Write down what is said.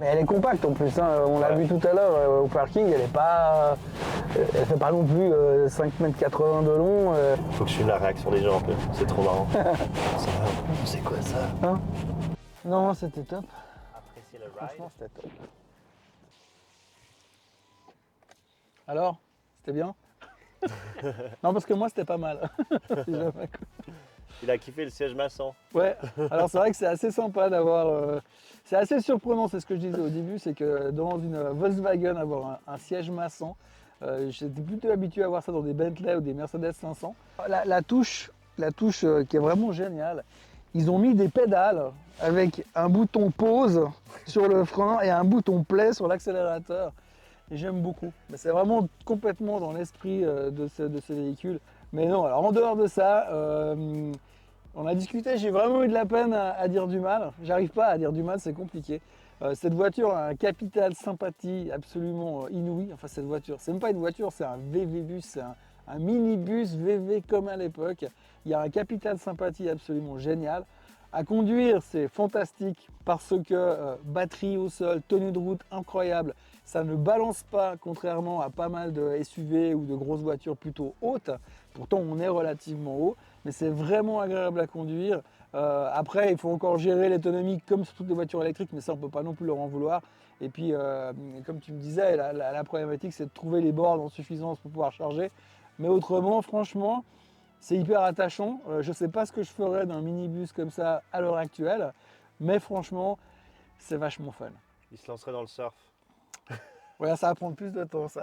Mais elle est compacte en plus, hein. On l'a vu tout à l'heure au parking, elle fait pas non plus 5,80 m de long. Faut que je filme la réaction des gens un peu, c'est trop marrant. Ça va, c'est quoi ça hein? Non, c'était top. Appréciez le ride. Franchement, c'était top. Alors, c'était bien? Non, parce que moi, c'était pas mal. Il a kiffé le siège maçon. Ouais, alors c'est vrai que c'est assez sympa d'avoir... c'est assez surprenant, c'est ce que je disais au début, c'est que dans une Volkswagen, avoir un siège maçon, j'étais plutôt habitué à voir ça dans des Bentley ou des Mercedes 500. La touche qui est vraiment géniale, ils ont mis des pédales avec un bouton pause sur le frein et un bouton play sur l'accélérateur. Et j'aime beaucoup. Mais c'est vraiment complètement dans l'esprit de ce véhicule. Mais non, alors en dehors de ça, on a discuté, j'ai vraiment eu de la peine à dire du mal. J'arrive pas à dire du mal, c'est compliqué. Cette voiture a un capital sympathie absolument inouï. Enfin, cette voiture, c'est même pas une voiture, c'est un VV-bus, c'est un minibus VV comme à l'époque. Il y a un capital sympathie absolument génial. À conduire, c'est fantastique parce que batterie au sol, tenue de route incroyable. Ça ne balance pas, contrairement à pas mal de SUV ou de grosses voitures plutôt hautes. Pourtant, on est relativement haut, mais c'est vraiment agréable à conduire. Après, il faut encore gérer l'autonomie comme sur toutes les voitures électriques, mais ça, on ne peut pas non plus leur en vouloir. Et puis, comme tu me disais, la problématique, c'est de trouver les bornes en suffisance pour pouvoir charger. Mais autrement, franchement, c'est hyper attachant. Je ne sais pas ce que je ferais d'un minibus comme ça à l'heure actuelle, mais franchement, c'est vachement fun. Il se lancerait dans le surf. Ouais, ça va prendre plus de temps, ça.